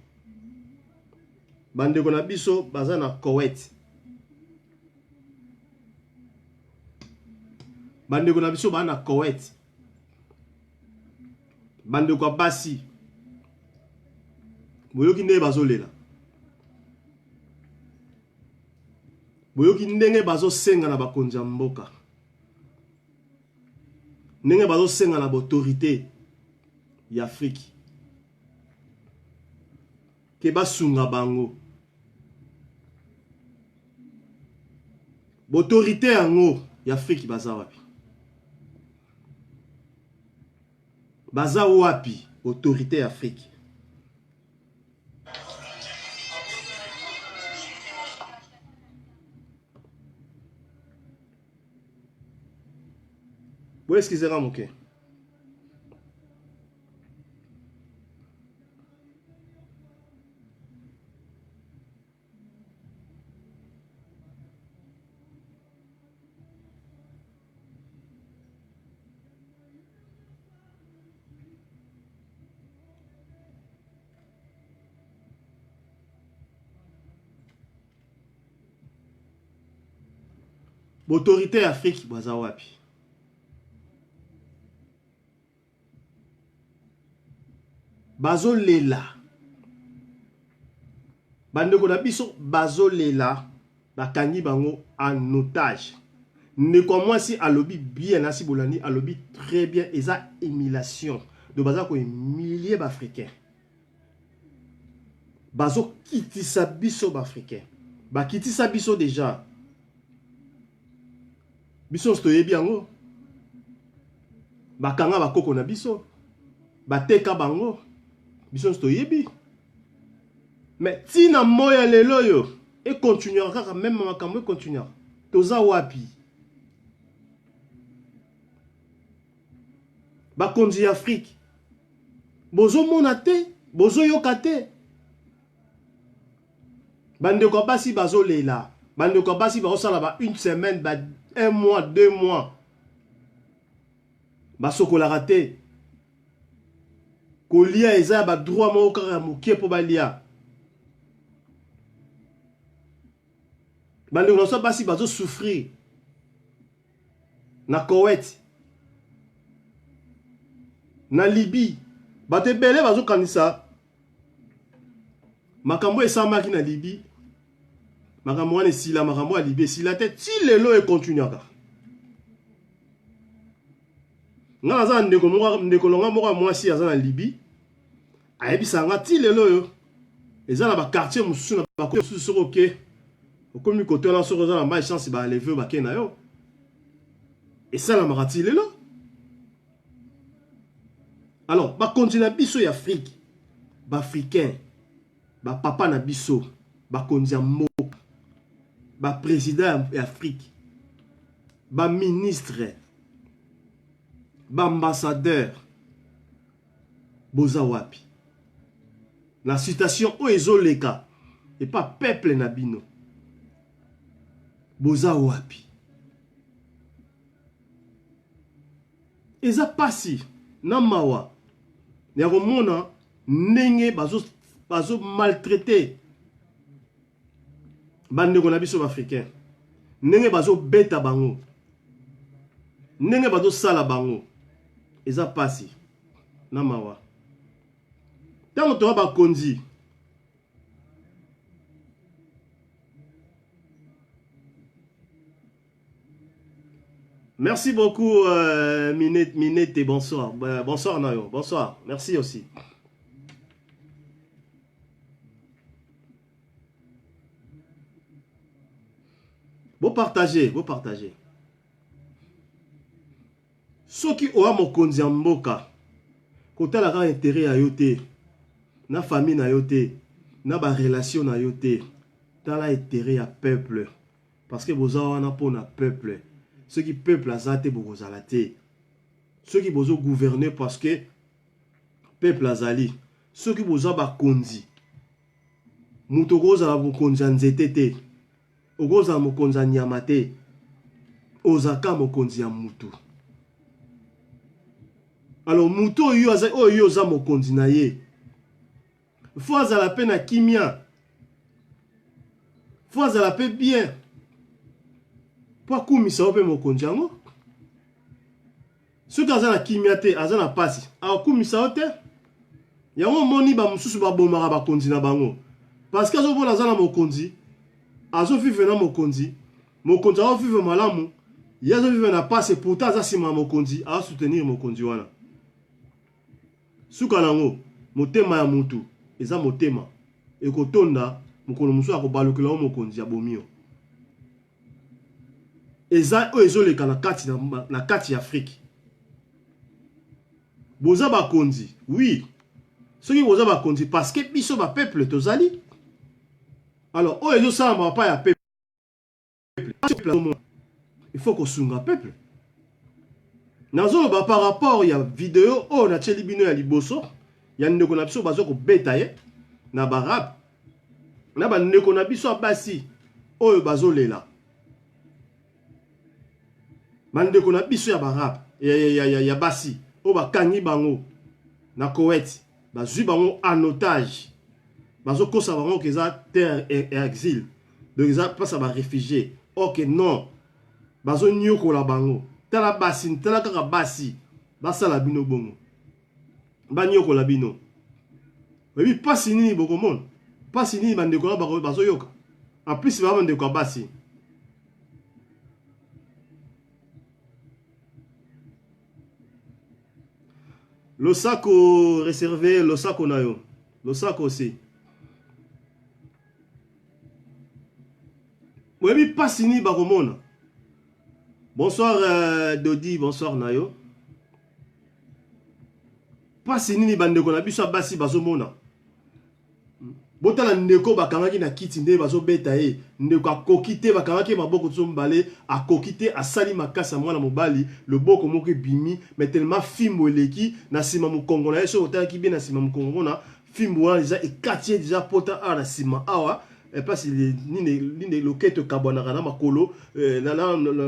Bandeko na biso baza na Koweït. Bandeko na biso baza na Koweït. Bandeko basi. Boyoki ndenge bazolela. Boyoki ndenge bazosenga na bakonzi ya mboka. Ndenge bazosenga na autorité ya Afrique. Ke basunga bango. Autorité yango ya Afrique baza wapi? Baza wapi autorité ya Afrique? Vous excusez-moi, mon cœur. Autorité Afrique, baza wapi. Bazo lela. Bandeko na biso bazo lela. Bakangi bango en otage. Ne comme moi si alobi bien asi bolani alobi très bien eza émulation. De baza ko humilier b'africain. Bazo kitisa biso b'africain. Ba kitisa biso déjà. Biso stoyebi yango. Bakanga bakoko na biso. Bateka bango. Biso stoyebi. Mais tina moya lelo yo. Et continuera même makambo continuera. Toza wapi. Bakonzi Afrique. Bozo monate. Bozo yokate. Bande ko basi bazo lela. Bande ko basi bazo sala ba une semaine, ba un mois, 2 mois. Basoko la raté. Kolia eza ba droit mo kara mukie po balia. Bande ko basi bazo souffrir. Na Koweït. Na Libye. Bate belé bazo kanisa. Makambo esamaki na Libye. Makambo wana sila makambo a Libye sila te ti lelo e continuaka. Nga naza ndeko longa moko mwasi aza na Libye. Ayebisanga ti lelo yo. Eza na ba quartier mususu na ba mususu soko ke. Okomi kote na soko za na ba chance ba lever ba kena yo. Et ça la marati lelo. Alors, ba continent biso ya Afrique. Ba africain. Ba papa na biso. Ba konzi mo. Ba président d'Afrique, ba ministre, ba ambassadeur, boza wapi. La citation o ezoleka et pas peuple na bino. Boza wapi. Eza pasi na mawa. Ya komona ndenge bazo maltraité. Bandeko na biso africain. Ndenge bazo beta bango. Ndenge bazo sala bango. Eza pasi. Na mawa. Tango to ba konzi. Merci beaucoup Minette et bonsoir. Bonsoir Nayo. Bonsoir. Merci aussi. Vous partagez, vous partagez. Ceux qui ont mon konzi en mboka, quand elle a un intérêt à yote, na famille na yote, na ba relation na yote, dans la intérêt à peuple. Parce que vous avez un pour un peuple. Ceux qui peuple a zate beaucoup zalate. Ceux qui vous gouverner parce que peuple a zali. Ceux qui vous ont ba konzi. Mutogo za ba konzi nzetete. Ogoza mokonzi ya nyama te. Ozaka mokonzi ya mutu. Alors mutu oyo za mokonzi na ye. Faut azala pe na kimia. Faut azala pe bien. Po akumisa ope mokonzi yango. Soki aza na kimia te, aza na pasi. Akumisa o te. Yango moni ba mususu ba bomaka bakonzi na bango. Parce que azo bona aza na mokonzi. Azo vive na mokonzi. Mokonzi azo vive malamu. Yazo vive na passe pourtant aza sima mokonzi. A soutenir mokonzi wana. Suka nango. Motema ya mutu. Eza motema. Ekotonda. Mokolo musu akobalukela o mokonzi ya bomio. Eza o ezoleka na kati ya Afrique. Boza bakonzi. Oui. Soki boza bakonzi parce que biso ba peuple tozali. Alors, oh, ils ça va pas à peuple. Il faut qu'on sunga peuple. Nazo ba par rapport ya vidéo o na tcheli bino ya liboso ya ndeko na biso bazo ko beta ye na barap na ba ndeko na biso basi oyo bazo lela bandeko na biso ya barap ya basi o bakangi bango na Koweït bazwi bango en otage bazo kosa bango keza terre et exil donc ça passe à ba réfugié OK non bazo nyokola bango tala basi tala kaka basi basala bino bongo banyokola bino oui pasi nini bokomona pasi nini bandeko na bazo yoka en plus ba bandeko basi le sac réservé le sac nayo le sac aussi oui pasi nini bakomona. Bonsoir Dodi, bonsoir Nayo. Pasi nini bandeko na biso basi bazomona. Botala ndeko bakangaki na kiti nde bazo beta ye. Ndeko akokite bakangaki maboko tsombale akokite asali makasa mwana mobali le boko moko bimi mais tellement fimbo eleki na sima mukongo na yeso otaki bien na sima mukongo na fimbo wana déjà ekatier déjà pota a na sima awa. Et pas si les loquettes kabonaka na makolo na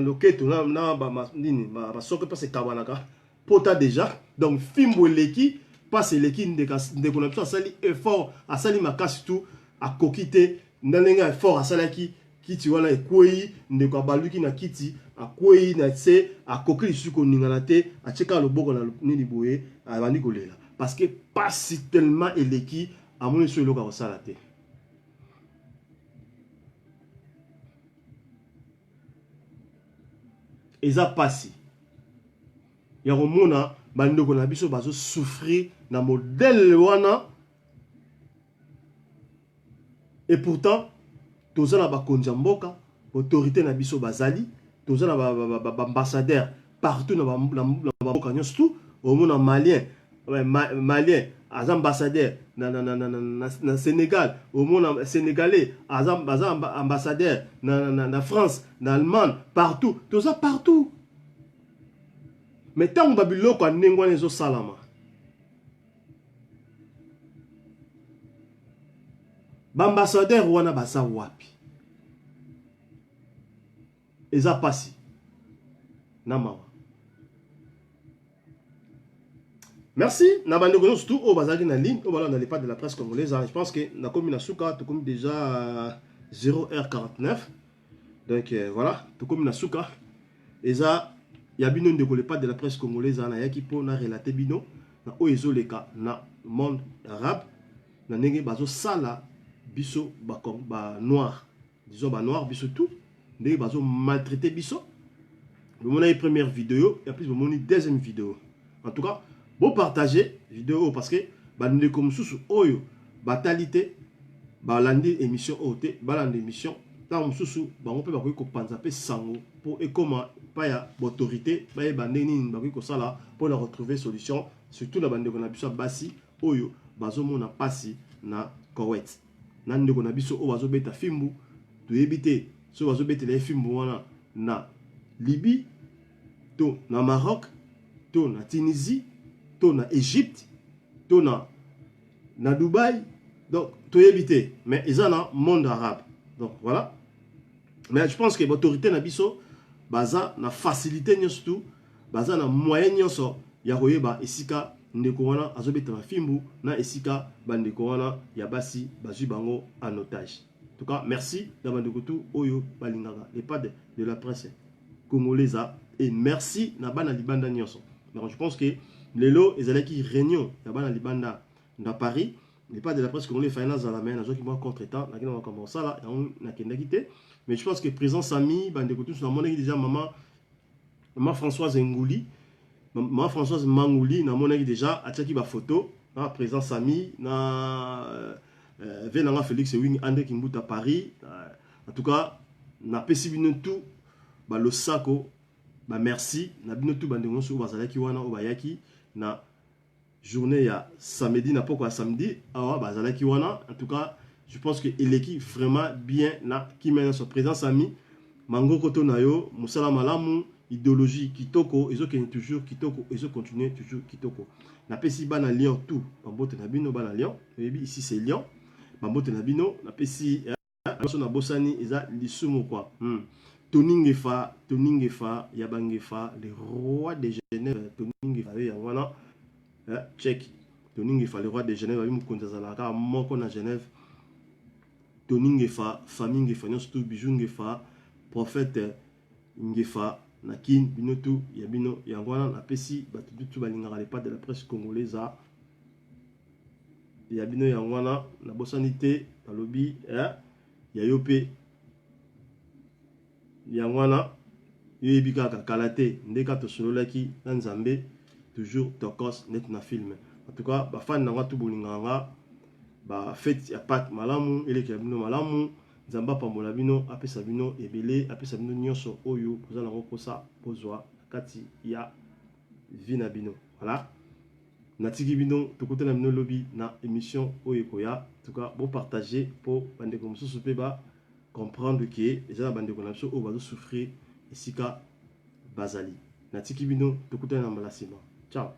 loquette na ba nini ba soke pas c'est kabonaka pota déjà donc fimbo leki pas c'est leki de connexion sali effort a sali makasi tout a kokite ndalenga effort a salaki kiti wana ekoi ndeko baluki na kiti a koi na tse a kokili suko ningana te a cheka loboko na nini boye a bandi kolela parce que pas si tellement eleki a moni so loka osala te. Eza pasi ya romona bandeko na biso bazo souffrir na modèle wana et pourtant toza na bakonzi mboka autorité na biso bazali toza na ba ambassadeur partout na mboka nyonso omona malien az ambassadeur na Sénégal omona sénégalais az ambassadeur na France na Allemagne partout tout ça partout mais tant babiloko anengwa nezo salama ba ambassadeur wana basa wapi eza pasi na mawa. Merci. Nabandeko surtout au bazaki na ligne, au balon dans les pattes de la presse congolaise. Je pense que na komi na suka, tout comme déjà 0h49. Donc voilà, tout comme na suka. Et ça, il y a bino de les pattes de la presse congolaise na yaki po na relater bino na oezo leka na monde arabe. Na nenge bazo sala biso ba noir. Disons ba noir biso tout. Nenge bazo maltraiter biso. Mon première vidéo et puis mon deuxième vidéo. En tout cas, bon partager vidéo parce que bande comme sous oyo batalité balandi émission ote balandi émission dans sous ba on peut ba ko panza pe sango pour et comment pas ya autorité ba bande ni ba ko sala pour la retrouver solution surtout la bande ko na biso basi oyo bazo mona pasi na Koweït nande ko na biso o bazo beta fimbu to éviter so bazo beta les fimbu wana na Libye to na Maroc to na Tunisie to na Égypte, to na Dubaï, donc to éviter. Mais ils ont un monde arabe. Donc voilà. Mais je pense que l'autorité na biso, baza na facilité surtout, baza na moyen so ya koyeba esika ndeko wana azobeta na fimbu na esika bandeko wana ya basi bazui bango en otage. En tout cas, merci d'abandeko tout oyo balingaka les pas de la presse congolaise et merci na bana libanda nyonso. Donc je pense que les lots, ils allaient qui réunion là-bas Libanda dans Paris, les pas de la presse congolaise finance à la main, qui moi contre-temps, là qui on commence ça là, on a quitté. Mais je pense que président Sami, bande de tous dans mon déjà maman Françoise Ngouli, maman Françoise Mangouli, dans mon déjà a qui ba photo, président Sami, na venanga Félix Wing André Kimbuta Paris, en tout cas, na pesibino tout, ba le sako, ba merci, na bino tout bande de sur bazala qui wana obayaki na journée ya samedi na poko samedi awa bazala ki wana en tout cas je pense que eleki vraiment bien na ki mena son présence ami mango koto na yo musala malamu idéologie kitoko ezo kene toujours kitoko ezo continuer toujours kitoko na pesi bana Lyon tout bambote na bino bana Lyon ici c'est Lyon bambote na bino na pesi so na bosani eza lisumu quoi Toningefa Yabangefa le roi de Genève Toningefa yangwana check Toningefa le roi de Genève abi mukonza zalaka moko na Genève Toningefa famille ngefa nyonso bijou ngefa prophète ngefa nakin binotu ya bino yangwana na pesi bato dutu balingaka les pas de la presse congolaise ya bino yangwana na bosanité balobi ya yope yangwana yebi kaka kalate ndeka to sololaki na nzambe toujours tokos net na film en tout cas ba fan nanga tu bolinganga ba fête ya Pâques malamu eleki ya bino malamu nzamba pambola bino apesa bino ebele apesa bino nyonso oyo kozala ngo kosa pozwa kati ya vina bino voilà natiki bino tokotela bino lobi na émission oyo koya en tout cas bon partager pour bandeko mosusu pe ba comprendre que eza bandeko na biso oyo bazo souffrir esika bazali natiki bino tokotela na mbala nsima ciao